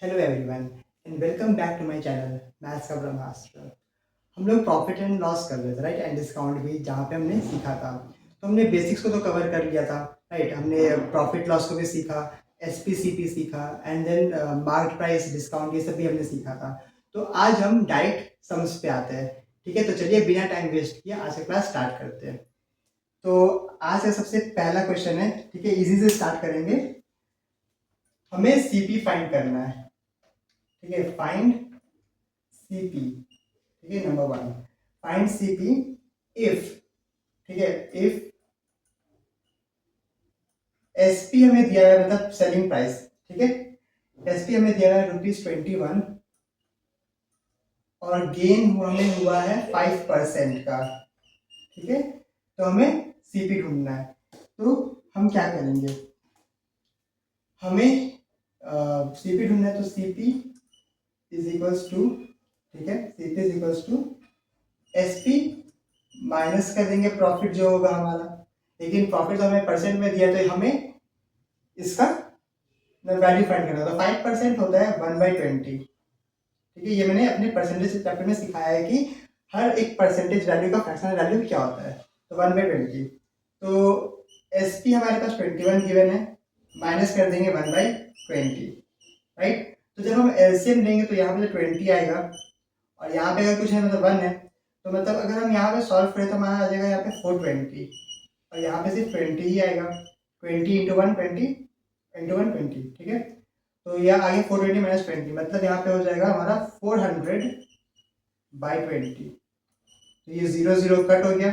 Hello everyone and welcome back to my channel maths का ब्रह्मास्त्र। हम लोग प्रॉफिट एंड लॉस कर रहे थे राइट, एंड डिस्काउंट भी, जहाँ पे हमने सीखा था। तो हमने बेसिक्स को तो कवर कर लिया था राइट। हमने प्रॉफिट लॉस को भी सीखा, एसपी सीपी सीखा, and then market price discount, ये सब भी हमने सीखा था। तो आज हम डायरेक्ट सम्स पे आते हैं। ठीक है, तो चलिए बिना टाइम वेस्ट किए आज का क्लास स्टार्ट करते हैं। तो आज का सबसे पहला क्वेश्चन है, ठीक है, इजी से स्टार्ट करेंगे। हमें सीपी फाइंड करना है। ठीक है, फाइंड सीपी। ठीक है, number one, find CP if, ठीक है, इफ एसपी हमें दिया है, मतलब सेलिंग प्राइस। ठीक है, एसपी हमें दिया है ₹21 और गेन हमें हुआ है 5% का। ठीक है, तो हमें सीपी ढूंढना है। तो हम क्या करेंगे, हमें सीपी ढूंढना है। तो सीपी इज इक्वल्स टू, ठीक है, CP is equals to SP minus कर देंगे प्रॉफिट जो होगा हमारा। लेकिन प्रॉफिट तो हमें परसेंट में दिया, तो हमें इसका वैल्यू फाइंड करना। तो 5% होता है 1/20। ठीक है, ये मैंने अपने परसेंटेज चैप्टर में सिखाया है कि हर एक परसेंटेज वैल्यू का फ्रैक्शनल वैल्यू क्या होता है। तो 1/20। तो एस पी हमारे पास 21 गिवन है, माइनस कर देंगे 1/20, राइट। तो जब हम एलसीएम लेंगे तो यहाँ पे 20 आएगा और यहाँ पे अगर कुछ है मतलब 1 है, तो मतलब अगर हम यहाँ पे सॉल्व करें तो हमारा आ जाएगा यहाँ पे 420 और यहाँ पे सिर्फ 20 ही आएगा। 20 इंटू 1 20 इंटू 1 20। ठीक है, तो यह आगे 420 माइनस 20, मतलब यहाँ पे हो जाएगा हमारा 400/20। तो ये 0 0 कट हो गया,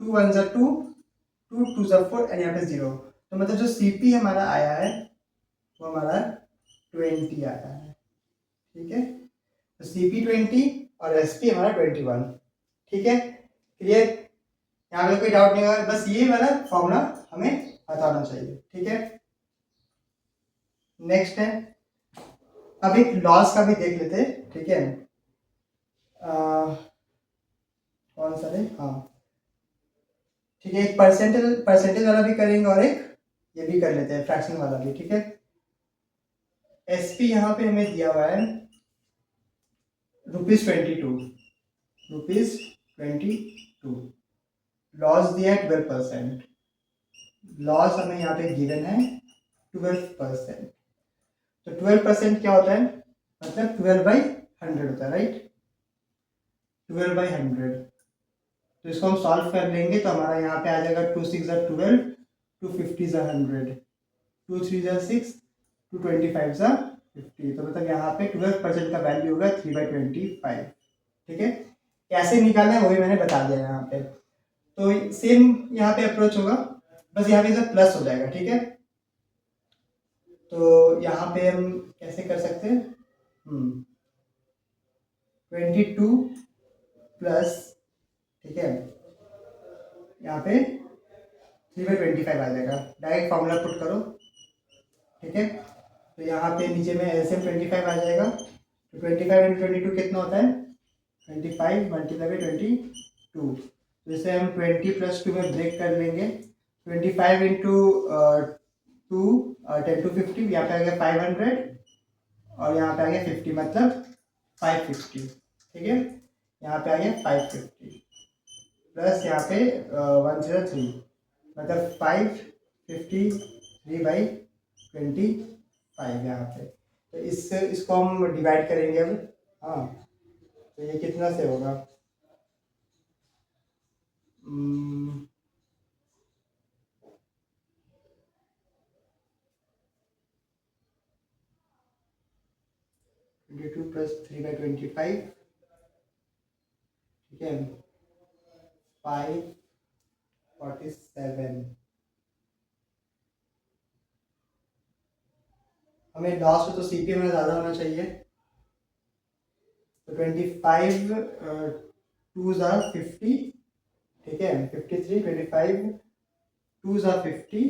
2 1 जा 2, 2 2 जा 4 एंड यहाँ पे 0। तो मतलब जो सीपी हमारा आया है वो हमारा 20 आया है। ठीक है, तो सीपी 20 और एसपी हमारा 21। ठीक है, क्लियर। यहाँ पे कोई डाउट नहीं होगा, बस ये वाला फॉर्मूला हमें बताना चाहिए। ठीक है, नेक्स्ट है, अब एक लॉस का भी देख लेते हैं। ठीक है, कौन सा है, हाँ ठीक है, एक परसेंटेज परसेंटेज वाला भी करेंगे और एक ये भी कर लेते हैं फ्रैक्शन वाला भी। ठीक है, एसपी यहाँ पे हमें दिया हुआ है ₹22, ₹22। लॉस दिया है 12%, लॉस हमें यहाँ पे गिवन है 12%। तो 12% क्या होता है, मतलब 12/100 होता है, राइट। 12/100, तो इसको हम सॉल्व कर लेंगे तो हमारा यहाँ पे आ जाएगा 2 6 जा 12, 2 50 जा 100, 2 3 जा 6, 2 25 जा 50। तो मतलब यहाँ पे 12% का वैल्यू होगा 3/25। ठीक है, कैसे निकालना है वो भी मैंने बता दिया यहाँ पे। तो सेम यहाँ पे अप्रोच होगा, बस यहाँ पे सब प्लस हो जाएगा। ठीक है, तो यहाँ पे हम कैसे कर सकते हैं, 22 प्लस, ठीक है, यहाँ पे 3/25 आ जाएगा। डायरेक्ट फॉर्मूला पुट करो। ठीक है, तो यहाँ पे नीचे में एलसीएम 25 आ जाएगा। तो 25 इंटू 22 कितना होता है, 25 मल्टीप्लाई बाई 22। तो इसे हम 20 प्लस 2 में ब्रेक कर लेंगे। 25 इंटू 2 10 to 50, यहाँ पे आ गया 500 और यहाँ पे आ गया 50, मतलब 550। ठीक है, यहाँ पे आ गया 550 प्लस यहाँ पे 103, मतलब 553/25 यहाँ पे। तो इसको हम डिवाइड करेंगे अब। हाँ, तो ये कितना से होगा, 22 प्लस 3/25, ठीक है, 547। हमें लास्ट में तो सीपी में ज़्यादा होना चाहिए। तो 25 2 ज़ा 50, ठीक है, 53, 25 2 ज़ा 50,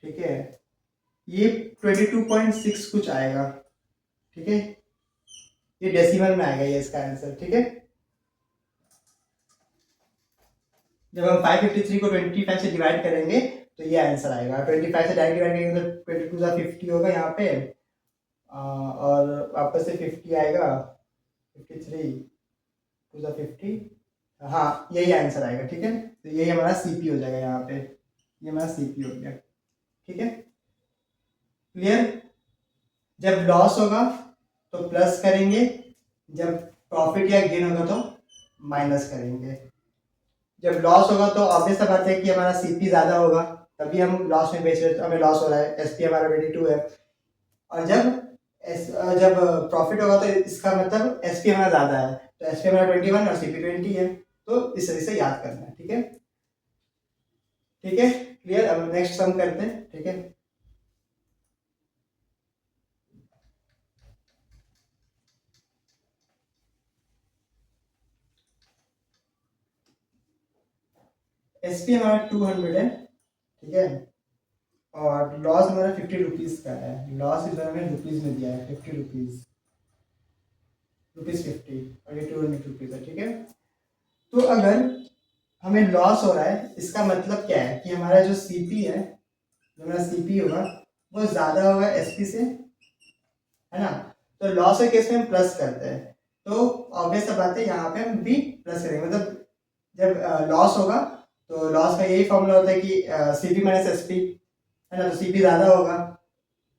ठीक है, ये 22.6 कुछ आएगा। ठीक है, ये डेसिमल में आएगा ये इसका आंसर। ठीक है, जब हम 553 को 25 से डिवाइड करेंगे तो ये आंसर आएगा। 25 से डायरेक्ट डिवाइड करेंगे तो 22 ज़ा 50 होगा यहाँ पे, और वापस से 50 आएगा, 53 टू द 50, हाँ यही आंसर आएगा। ठीक है, तो यही हमारा सीपी हो जाएगा यहाँ पे, ये हमारा सीपी हो गया। ठीक है, क्लियर। जब लॉस होगा तो प्लस करेंगे, जब प्रॉफिट या गेन होगा तो माइनस करेंगे। जब लॉस होगा तो ऑब्वियस सा बात है कि हमारा सीपी ज़्यादा होगा, तभी हम लॉस में बेच रहे हैं, तो हमें लॉस हो रहा है, एसपी हमारा 22 है। और जब प्रॉफिट होगा तो इसका मतलब एसपी हमारा ज़्यादा है, तो एसपी हमारा 21 और सीपी 20 है, तो इस तरह से याद करना है। ठीक है, ठीक है, क्लियर। अब नेक्स्ट सम करते हैं। ठीक है, एसपी हमारा 200 है। ठीक है, और लॉस हमारा 50 रुपीज़ का है। लॉस इधर हमें रुपीज़ में दिया है, 50 रुपीज़, रुपीज़ 50, और ये 200 रुपीज़ है। ठीक है, तो अगर हमें लॉस हो रहा है, इसका मतलब क्या है कि हमारा जो सीपी है, जो हमारा सीपी होगा वो ज़्यादा होगा एसपी से, है ना। तो लॉस के केस में हम प्लस करते हैं, तो ऑब्वियस सा बात है यहाँ पे हम भी प्लस करेंगे। मतलब जब लॉस होगा तो लॉस का यही फॉर्मूला होता है कि सीपी माइनस एसपी, है ना। तो सीपी ज़्यादा होगा,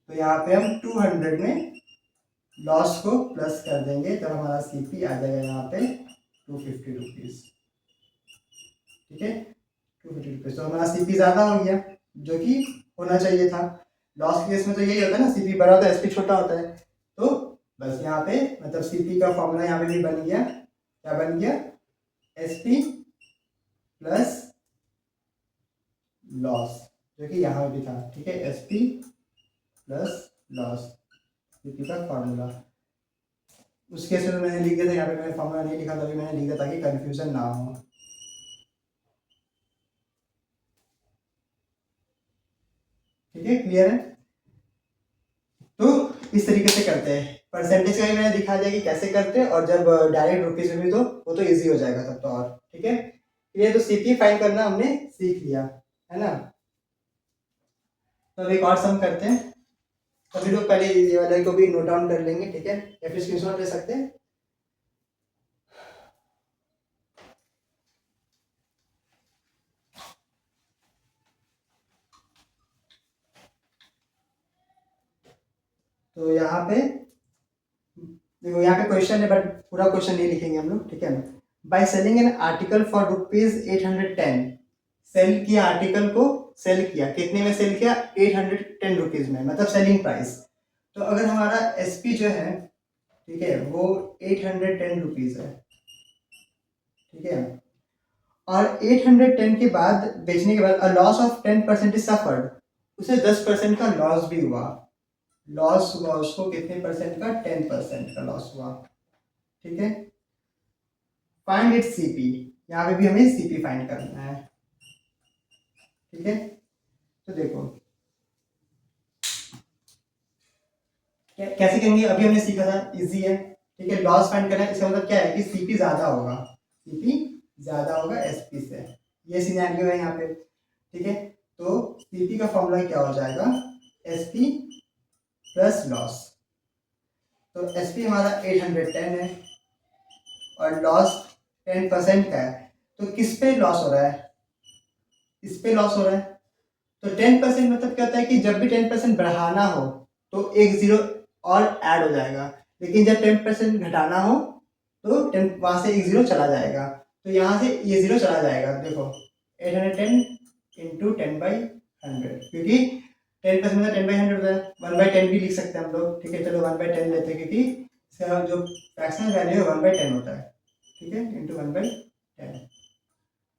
तो यहाँ पे हम 200 में लॉस को प्लस कर देंगे, तो हमारा सीपी आ जाएगा यहाँ पे 250 रुपीज़। ठीक है, 250 रुपीज़, तो हमारा सीपी ज़्यादा हो गया, जो कि होना चाहिए था। लॉस के केस में तो यही होता है ना, सीपी बड़ा होता है एसपी छोटा होता है। तो बस यहाँ पे मतलब सीपी का फॉर्मूला यहाँ पे भी बन गया, क्या बन गया, एसपी प्लस लॉस, जो कि यहाँ भी था। ठीक है, एसपी प्लस लॉस, सीपी का फॉर्मूला। उस केस में मैंने लिख दिया था, यहाँ पे मैंने फॉर्मूला नहीं लिखा, तभी मैंने लिख दिया ताकि कंफ्यूजन ना हो। ठीक है, क्लियर है। तो इस तरीके से करते हैं। परसेंटेज का भी मैंने दिखा दिया कि कैसे करते हैं, और जब डायरेक्ट रुपीज में भी तो वो तो इजी हो जाएगा तब तो। और ठीक है, ये तो सीपी फाइंड करना हमने सीख लिया, है ना। तो अब एक और सम करते हैं। सभी लोग पहले ये वाले को भी नोट डाउन कर लेंगे, ठीक है, या फिर स्क्रीनशॉट ले सकते हैं। तो यहाँ पे देखो, यहाँ पे क्वेश्चन है बट पूरा क्वेश्चन नहीं लिखेंगे हम लोग। ठीक है, by selling an article for ₹810, sell किया आर्टिकल को, सेल किया कितने में, सेल किया 810 रुपीज में, मतलब सेलिंग प्राइस। तो अगर हमारा एसपी जो है, ठीक है, वो 810 रुपीज है। ठीक है, और 810 के बाद बेचने के बाद a loss of 10% is suffered, उसे 10% का लॉस भी हुआ। लॉस हुआ उसको कितने परसेंट का, 10% का लॉस हुआ। ठीक है, फाइंड इट सीपी, यहाँ पे भी हमें सीपी फाइंड करना है। ठीक है, तो देखो कैसे करेंगे, अभी हमने सीखा था, इजी है। ठीक है, लॉस फाइंड करना है, इसका मतलब क्या है कि सीपी ज्यादा होगा, सीपी ज्यादा होगा एसपी से, ये सिनेरियो है यहाँ पे। ठीक है, तो सीपी का फॉर्मूला क्या हो जाएगा, एसपी प्लस लॉस। तो एसपी हमारा 810 है और लॉस 10% का है, तो किस पे लॉस हो रहा है, इस पे लॉस हो रहा है। तो 10% मतलब क्या होता है कि जब भी 10% बढ़ाना हो तो एक जीरो और ऐड हो जाएगा, लेकिन जब 10% घटाना हो तो 10 वहां से एक जीरो चला जाएगा, तो यहाँ से ये जीरो चला जाएगा। देखो 810 इंटू 10/100, क्योंकि 10% मतलब 10/100 होता है, 1/10 भी लिख सकते हैं हम लोग। ठीक है, चलो 1/10 लेते हैं, क्योंकि इसका जो फ्रैक्शनल वैल्यू है 1/10 होता है। ठीक है, इंटू 1/10,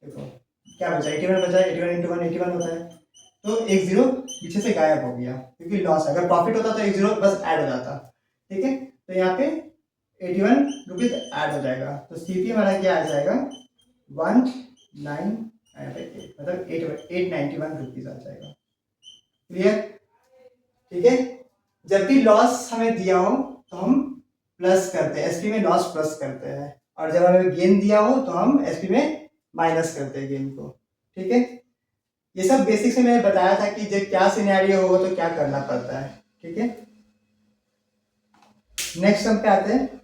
देखो क्या बचा, 81 बचा है, 81 इंटू 1 81 होता है, तो एक जीरो पीछे से गायब हो गया, क्योंकि लॉस, अगर प्रॉफिट होता तो एक जीरो बस ऐड हो जाता। ठीक है, तो यहाँ पे 81 रुपीज ऐड हो जाएगा, तो सीपी हमारा क्या आ जाएगा, 198, मतलब 891 रुपीज आ जाएगा। क्लियर। ठीक है, जब भी लॉस हमें दिया हो तो हम प्लस करते हैं, एसपी में लॉस प्लस करते हैं, और जब हमें गेन दिया हो तो हम एसपी में माइनस करते हैं गेन को। ठीक है, ये सब बेसिक्स में मैंने बताया था कि जब क्या सिनेरियो होगा तो क्या करना पड़ता है। ठीक है, नेक्स्ट सम पे आते हैं।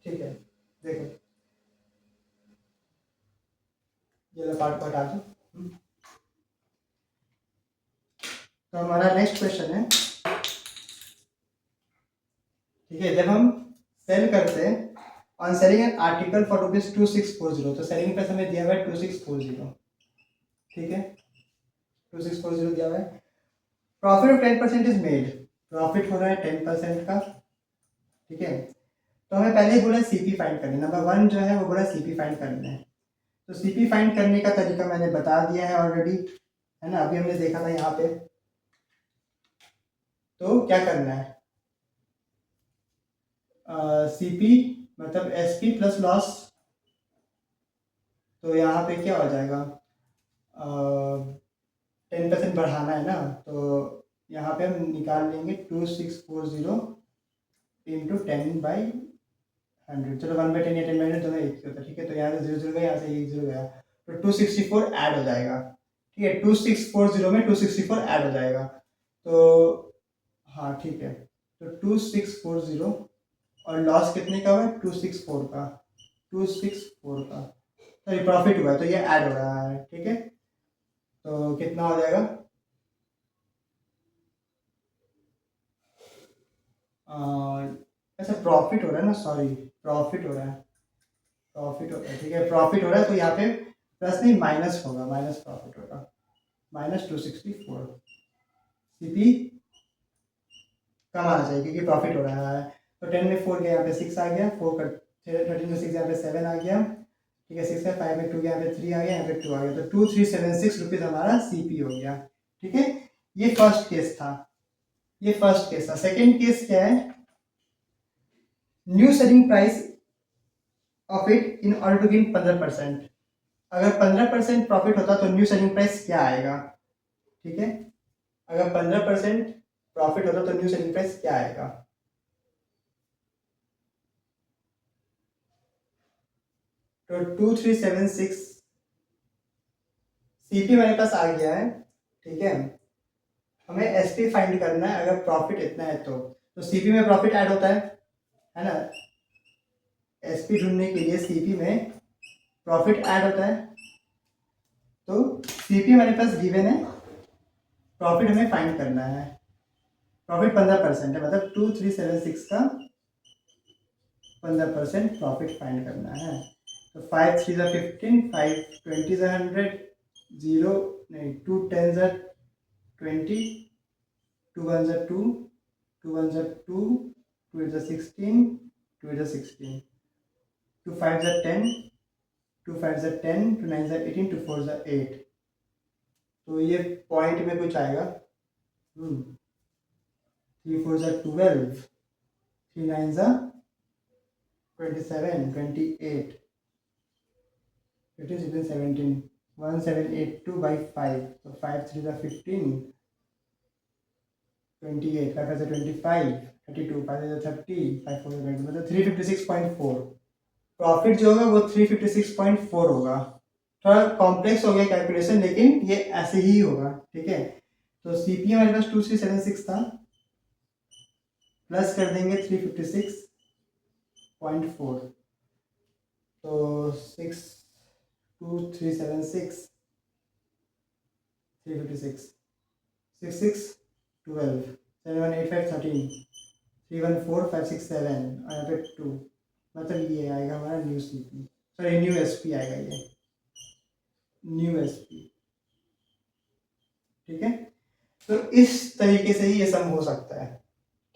ठीक है, देखो ये लो पार्ट हटा दो। तो हमारा नेक्स्ट क्वेश्चन है, ठीक है, जब हम सेल करते हैं on selling an article for ₹2640, तो सेलिंग प्राइस हमें दिया हुआ है 2640, ठीक है, 2640 दिया हुआ है। Profit of 10% is made, profit हो रहा है 10% का, ठीक है। तो हमें पहले ही बोला सीपी फाइंड करना, नंबर 1 जो है वो बोला सीपी फाइंड करना है। तो सीपी फाइंड करने का तरीका मैंने बता दिया है ऑलरेडी, है ना, अभी हमने देखा था यहाँ पे। तो क्या करना है, सीपी मतलब एसपी प्लस लॉस, तो यहाँ पे क्या हो जाएगा, 10% बढ़ाना है ना, तो यहाँ पे हम निकाल लेंगे 2640 इंटू 10/100, चलो 1/10 या 10/100 दोनों एक ही होता है, ठीक है। तो यहाँ से 0 0 गया, यहाँ से 1 0 गया, तो 264 ऐड हो जाएगा, ठीक है, 2640 में 264 ऐड हो जाएगा, तो हाँ ठीक है, तो 2640 और लॉस कितने का हुआ है, 264 का, 264 का, तो ये प्रॉफिट हुआ है, तो ये ऐड हो रहा है, ठीक है। तो कितना हो जाएगा, ऐसा प्रॉफिट हो रहा है ना, सॉरी प्रॉफिट हो रहा है, प्रॉफिट हो रहा है, ठीक है, प्रॉफिट हो रहा है, तो यहाँ पे प्लस नहीं माइनस होगा, माइनस प्रॉफिट होगा, -264, सीपी कम आना चाहिए क्योंकि प्रॉफिट हो रहा है। तो 10 में 4 गया, यहाँ पे 6 आ गया, 4 का 13 में 6 यहाँ पे 7 आ गया, ठीक है, 6 है, 5 में 2 गया, यहाँ पे 3 आ गया, यहाँ पे 2 आ गया, तो 2376 रुपीज़ हमारा सीपी हो गया, ठीक है। ये फर्स्ट केस था, ये फर्स्ट केस था। सेकेंड केस क्या है, new selling price of it in order to gain 15%, अगर 15% प्रॉफिट होता तो न्यू सेलिंग प्राइस क्या आएगा, ठीक है, अगर 15% प्रॉफिट होता तो न्यू सेलिंग प्राइस क्या आएगा, तो 2376 सीपी मेरे पास आ गया है, ठीक है। हमें एसपी फाइंड करना है, अगर प्रॉफिट इतना है तो सीपी में प्रॉफिट ऐड होता है ना, एसपी ढूंढने के लिए सीपी में प्रॉफिट ऐड होता है, तो सीपी हमारे पास गिवन है, प्रॉफिट हमें फाइंड करना है, प्रॉफिट 15% है, मतलब 2376 का 15% प्रॉफिट फाइंड करना है। तो 5 3 15, 5 20 100, 0 नहीं 2 10 20, 2 1 2, 2 1 2, 2 8 16, 2 8 16, 2 5 10, 2 5 10, 2 9 18, 2 4 8, तो ये पॉइंट में कुछ आएगा, 3 4 12, 3 9 27, 28, 15 16 17, 1782/5, तो 5 3 15, 28, 5 5 25, 32, 5 30, 5 4 20, मतलब 356.4 प्रॉफिट जो होगा वो 356.4 होगा। थोड़ा कॉम्प्लेक्स हो गया कैलकुलेशन, लेकिन ये ऐसे ही होगा, ठीक है। तो सीपी हमारे पास 2376 था, प्लस कर देंगे 356.4, तो 62376, 356, 66 12, 7185 13, 314 567 और यहाँ पे 2, मतलब ये आएगा हमारा new CP, sorry new SP आएगा ये, न्यू एसपी, ठीक है। तो इस तरीके से ही ये सम हो सकता है,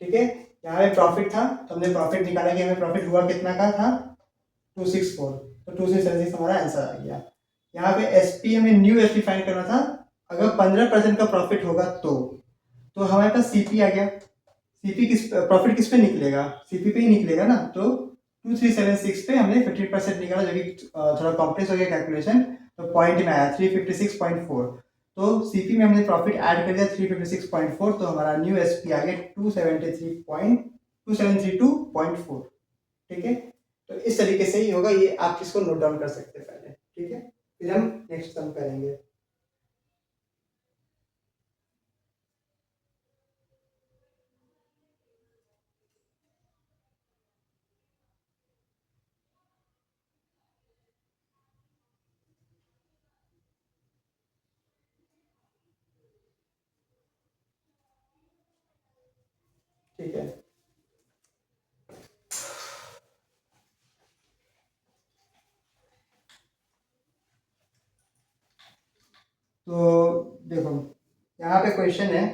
ठीक है। यहाँ पे प्रॉफिट था, तो हमने प्रॉफिट निकाला कि हमें प्रॉफिट हुआ कितना का था, 264, तो 2676 हमारा आंसर आ गया। यहाँ पे एसपी हमें न्यू एसपी फाइंड करना था, अगर 15% का प्रॉफिट होगा तो हमारे पास सीपी आ गया, सीपी किस प्रॉफिट किस पे निकलेगा, सीपी पे ही निकलेगा ना, तो 2376 पे हमने 15% निकाला, जो कि थोड़ा कॉम्प्लेक्स हो गया कैलकुलेशन, तो पॉइंट में आया 356.4, तो सीपी में हमने प्रॉफिट ऐड कर दिया 356.4, तो हमारा न्यू एसपी आ गया 2732.4, ठीक है। तो इस तरीके से ही होगा, ये आप इसको नोट डाउन कर सकते हैं पहले, ठीक है, फिर हम नेक्स्ट सम करेंगे। ठीक है, तो देखो यहाँ पे क्वेश्चन है,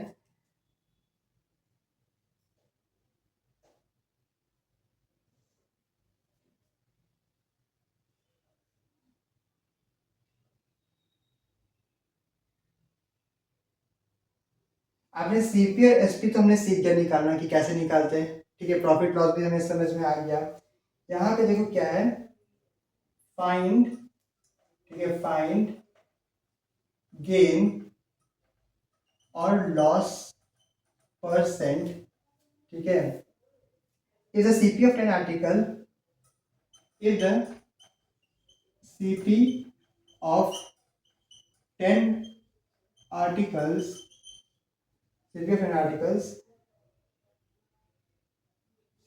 आपने सीपी और एसपी तो हमने सीख गया निकालना कि कैसे निकालते हैं, ठीक है, प्रॉफिट लॉस भी हमें समझ में आ गया। यहाँ पे देखो क्या है, फाइंड, ठीक है, फाइंड गेन और लॉस परसेंट, ठीक है, is a CP of 10 article, is the CP of 10 articles, CP of 10 articles,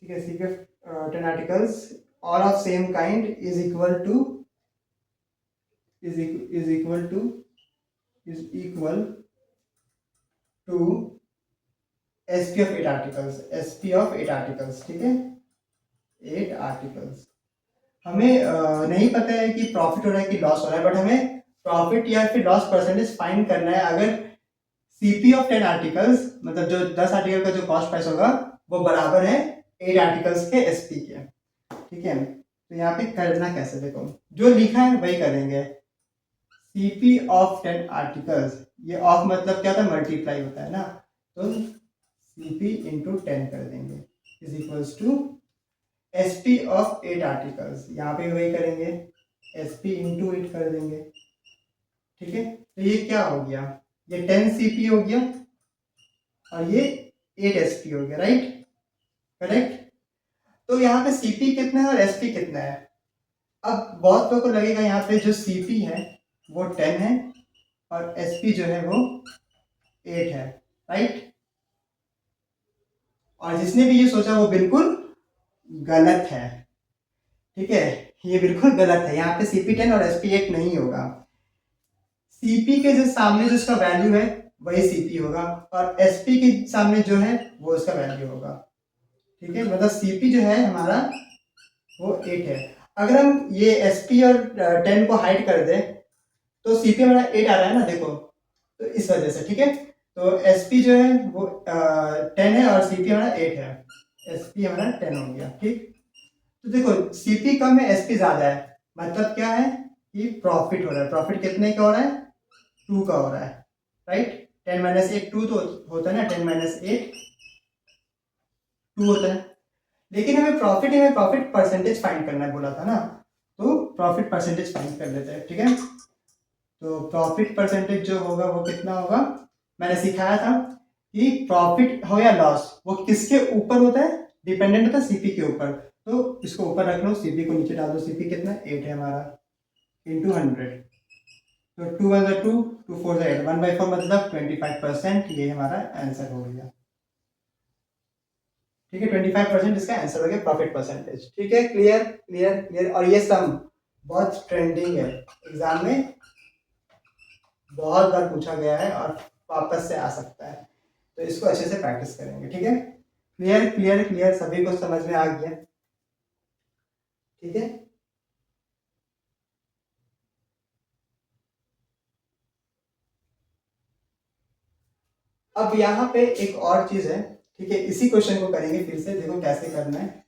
ठीक है, CP of 10 articles all of same kind is equal to, is equal to, is equal to SP of 8 articles, SP of 8 articles, ठीक है, 8 articles। हमें नहीं पता है कि profit हो रहा है कि लॉस हो रहा है, बट हमें प्रॉफिट या फिर लॉस परसेंटेज फाइंड करना है। अगर सीपी ऑफ 10 आर्टिकल्स मतलब जो 10 आर्टिकल का जो कॉस्ट प्राइस होगा वो बराबर है 8 आर्टिकल्स के एसपी के, ठीक है। तो यहाँ पे करना कैसे, देखो जो लिखा है वही करेंगे, सीपी ऑफ 10 आर्टिकल्स, ये ऑफ मतलब क्या होता है, मल्टीप्लाई होता है ना, तो सीपी इंटू 10 कर देंगे is equals to SP of 8 articles, यहाँ पे वही करेंगे, एसपी इंटू 8 कर देंगे, ठीक है। तो ये क्या हो गया, ये 10 सीपी हो गया और ये 8 एसपी हो गया, राइट, करेक्ट। तो यहाँ पे सीपी कितना है और एसपी कितना है, अब बहुत लोगों को लगेगा यहाँ पे जो सीपी है वो 10 है और एसपी जो है वो 8 है, राइट। और जिसने भी ये सोचा वो बिल्कुल गलत है, ठीक है, ये बिल्कुल गलत है। यहाँ पे सीपी 10 और एसपी 8 नहीं होगा, सीपी के जो सामने जो उसका वैल्यू है वही सीपी होगा और एसपी के सामने जो है वो उसका वैल्यू होगा, ठीक है। मतलब सीपी जो है हमारा वो 8 है। अगर हम ये एसपी और 10 को हाइड कर दें तो सीपी हमारा 8 आ रहा है ना, देखो, तो इस वजह से, ठीक है। तो एसपी जो है वो 10 है और सीपी हमारा 8 है, एसपी हमारा 10 हो गया, ठीक। तो देखो सीपी कम है एसपी ज्यादा है, मतलब क्या है कि प्रॉफिट हो रहा है, प्रॉफिट कितने का हो रहा है, 2 का हो रहा है, राइट। 10 माइनस 8 2 तो होता है ना, 10 माइनस 8 2 होता है। लेकिन हमें प्रॉफिट परसेंटेज फाइंड करना है बोला था ना, तो प्रॉफिट परसेंटेज फाइंड कर लेते हैं, ठीक है। तो प्रॉफिट परसेंटेज जो होगा वो कितना होगा, मैंने सिखाया था कि प्रॉफिट हो या लॉस वो किसके ऊपर होता है, डिपेंडेंट होता है सीपी के ऊपर। तो इसको ऊपर रख लो, सीपी को नीचे डाल दो, सीपी कितना 8 है हमारा, इंटू 100, तो 2 1 2 2 4 8, 1/4 मतलब 25%, ये हमारा आंसर हो गया, ठीक है। 25% इसका आंसर हो गया प्रॉफिट परसेंटेज, ठीक है। Clear clear clear. और ये सम बहुत ट्रेंडिंग है, एग्जाम में बहुत बार पूछा गया है और वापस से आ सकता है, तो इसको अच्छे से प्रैक्टिस करेंगे, ठीक है। क्लियर क्लियर क्लियर, सभी को समझ में आ गया, ठीक है। अब यहाँ पे एक और चीज है, ठीक है, इसी क्वेश्चन को करेंगे फिर से, देखो कैसे करना है।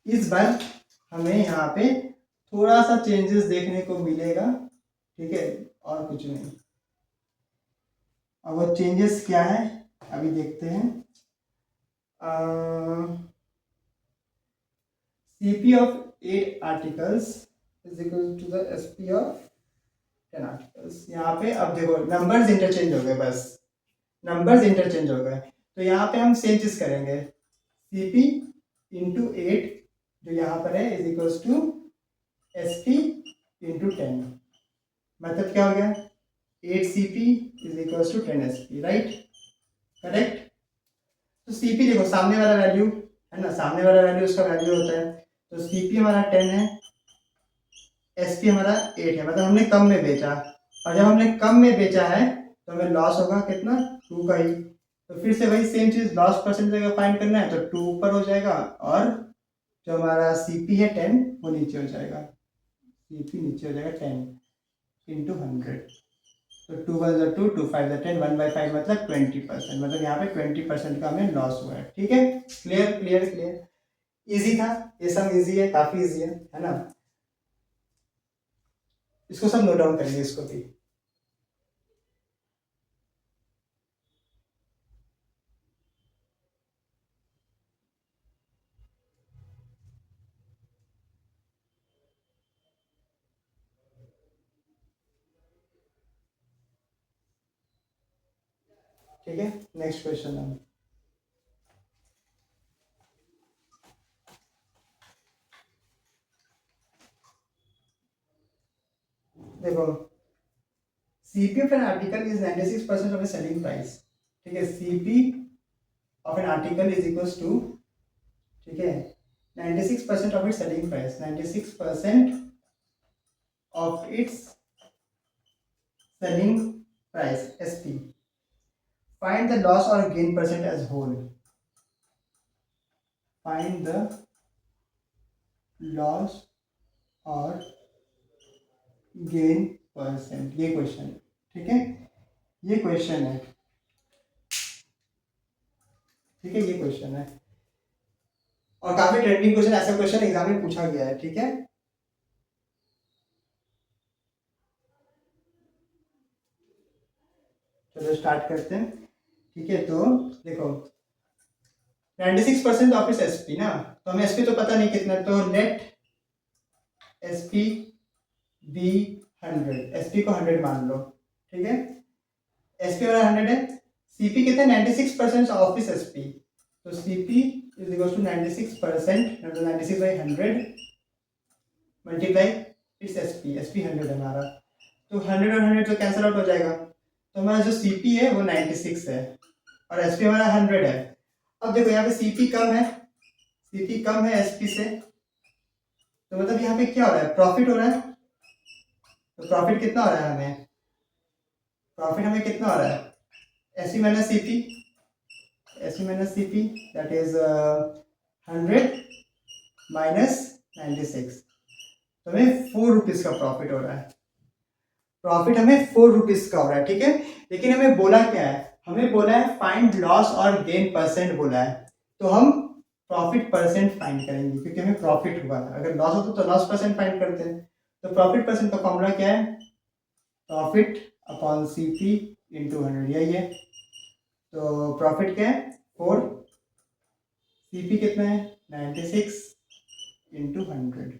इस बार हमें यहाँ पे थोड़ा सा चेंजेस देखने को मिलेगा, ठीक है, और कुछ नहीं। अब वो चेंजेस क्या है अभी देखते हैं। CP of 8 articles is equal to the SP of 10 articles। यहाँ पे अब देखो नंबर्स इंटरचेंज हो गए, बस नंबर्स इंटरचेंज हो गए, तो यहाँ पे हम सेम चीज करेंगे, CP इंटू 8 जो यहाँ पर है is equals to SP into 10, मतलब क्या हो गया 8CP is equals to 10SP, right, correct. तो CP देखो सामने वाला वैल्यू है ना, सामने वाला वैल्यू उसका वैल्यू होता है, तो CP हमारा 10 है, SP हमारा 8 है, मतलब हमने कम में बेचा, और जब हमने कम में बेचा है तो हमें लॉस होगा कितना 2 का ही, तो फिर से वही सेम चीज लॉस परसेंटेज अगर फाइंड करना है तो 2 ऊपर हो जाएगा और जो हमारा CP है 10 वो नीचे हो जाएगा, CP नीचे हो जाएगा 10 इंटू 100, तो 2 1 2 2 5 10 1/5 मतलब 20%, मतलब यहाँ पे 20% का हमें लॉस हुआ है, ठीक है। क्लियर क्लियर क्लियर, इजी था, ये सब इजी है, काफी इजी है ना। इसको सब नोट डाउन करेंगे इसको भी। ठीक है, नेक्स्ट क्वेश्चन है, देखो CP of an article is 96% of a selling price, ठीक है, CP of an article is equals to, ठीक है, 96% of its selling price, 96% of its selling price SP, find the loss और gain percent as whole, find the loss और gain percent, ये question, ठीक है, ये क्वेश्चन है, ठीक है, ये क्वेश्चन है, और काफी ट्रेंडिंग क्वेश्चन, ऐसा क्वेश्चन एग्जाम में पूछा गया है, ठीक है। चलो स्टार्ट करते हैं, ठीक है, तो देखो 96% ऑफिस SP ना, तो हमें SP तो पता नहीं कितना, तो लेट SP बी 100, SP को 100 मान लो, ठीक है, SP वाला 100 है, CP कितना 96% ऑफिस SP, तो CP is equal to 96%, 96/100 multiply its SP 100 है हमारा, तो 100 और 100 तो कैंसिल आउट हो जाएगा, तो हमारा जो CP है वो 96 है और SP हमारा 100 है। अब देखो यहाँ पे CP कम है, CP कम है SP से, तो मतलब यहाँ पे क्या हो रहा है, प्रॉफिट हो रहा है, तो प्रॉफिट कितना हो रहा है हमें, प्रॉफिट हमें कितना हो रहा है SP minus CP, SP minus CP that is 100 minus 96, तो हमें 4 रुपीज का प्रॉफिट हो रहा है, प्रॉफिट हमें 4 रुपीज का हो रहा है, ठीक है। लेकिन हमें बोला क्या है, हमें बोला है फाइंड लॉस और गेन परसेंट बोला है, तो हम प्रॉफिट परसेंट फाइंड करेंगे क्योंकि हमें प्रॉफिट हुआ है, अगर लॉस होता तो लॉस परसेंट फाइंड करते हैं, तो प्रॉफिट परसेंट का फॉर्मूला क्या है, प्रॉफिट अपॉन CP इंटू 100, यही है, तो प्रॉफिट क्या है 4, CP कितना है 96 इंटू 100,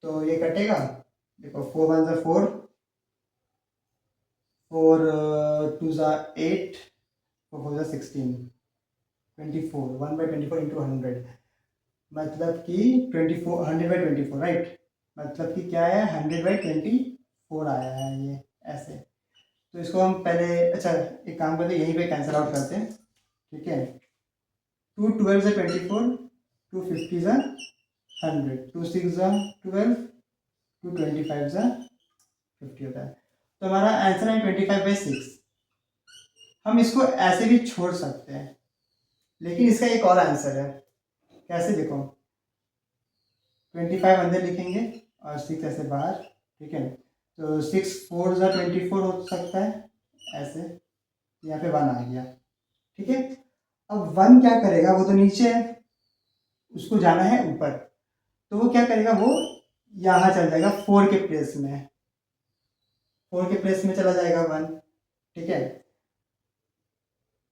तो ये कटेगा, देखो 4 1 ज़ा 4, 4 2 ज़ा 8, 4 4 ज़ा 16, 24, 1/24 इंटू 100, मतलब कि 24, 100/24, राइट, मतलब कि क्या है 100/24 आया है ये ऐसे, तो इसको हम पहले, अच्छा एक काम करते हैं यहीं पे कैंसिल आउट करते हैं, ठीक है, 2 12 ज़ा 24, 2 50 ज़ा 100, 2 6 ज़ा 12, 2 25 ज़ा 50 होता है, तो हमारा आंसर है 25/6। हम इसको ऐसे भी छोड़ सकते हैं, लेकिन इसका एक और आंसर है, कैसे देखो 25 अंदर लिखेंगे और 6 ऐसे बाहर, ठीक है, तो 6 4 ज़ा 24 हो सकता है ऐसे, यहाँ पे 1 आ गया, ठीक है। अब 1 क्या करेगा, वो तो नीचे है, उसको जाना है ऊपर, तो वो क्या करेगा, वो यहाँ चल जाएगा 4 के प्लेस में, 4 के प्लेस में चला जाएगा 1, ठीक है,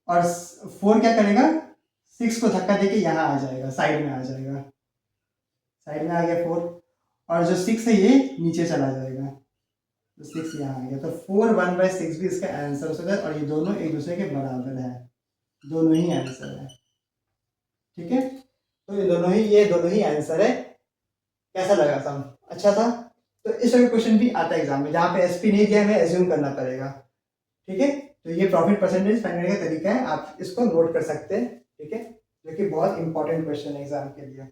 और 4 क्या करेगा 6 को धक्का देके यहाँ आ जाएगा, साइड में आ जाएगा, साइड में आ गया 4, और जो 6 है ये नीचे चला जाएगा, तो 6 यहाँ आ गया, तो 4 1/6 भी इसका आंसर हो सकता है, और ये दोनों एक दूसरे के बराबर है, दोनों ही आंसर है, ठीक है। तो ये दोनों ही आंसर है। कैसा लगा सम? अच्छा था। तो इस तरह क्वेश्चन भी आता है एग्जाम में, जहाँ पे एसपी नहीं दिया, हमें एज्यूम करना पड़ेगा। ठीक है, तो ये प्रॉफिट परसेंटेज फाइंड करने का तरीका है, आप इसको नोट कर सकते हैं। ठीक है, जो कि बहुत इंपॉर्टेंट क्वेश्चन है एग्जाम के लिए।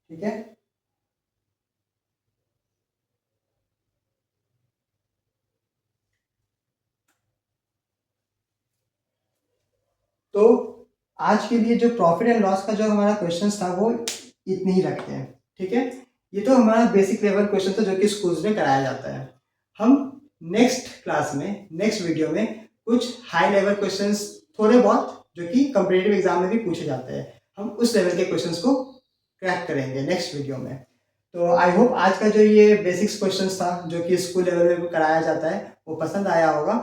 ठीक है, तो आज के लिए जो प्रॉफिट एंड लॉस का जो हमारा क्वेश्चन था वो इतने ही रखते हैं। ठीक है, ये तो हमारा बेसिक लेवल क्वेश्चन था जो कि स्कूल्स में कराया जाता है। हम नेक्स्ट क्लास में, नेक्स्ट वीडियो में कुछ हाई लेवल क्वेश्चंस, थोड़े बहुत जो कि कॉम्पिटिटिव एग्जाम में भी पूछे जाते हैं, हम उस लेवल के क्वेश्चंस को क्रैक करेंगे नेक्स्ट वीडियो में। तो आई होप आज का जो ये बेसिक्स क्वेश्चंस था जो कि स्कूल लेवल में कराया जाता है वो पसंद आया होगा,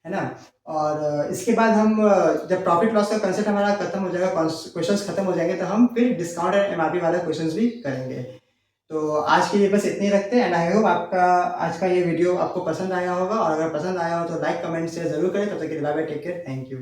है ना। और इसके बाद हम जब प्रॉफिट लॉस का कंसेप्ट हमारा खत्म हो जाएगा, क्वेश्चंस खत्म हो जाएंगे, तो हम फिर डिस्काउंट एंड एमआरपी वाला क्वेश्चंस भी करेंगे। तो आज के लिए बस इतने ही रखते हैं, एंड आई होप आपका आज का ये वीडियो आपको पसंद आया होगा, और अगर पसंद आया हो तो लाइक कमेंट शेयर जरूर करें। तब तक के लिए bye bye, take care, thank you.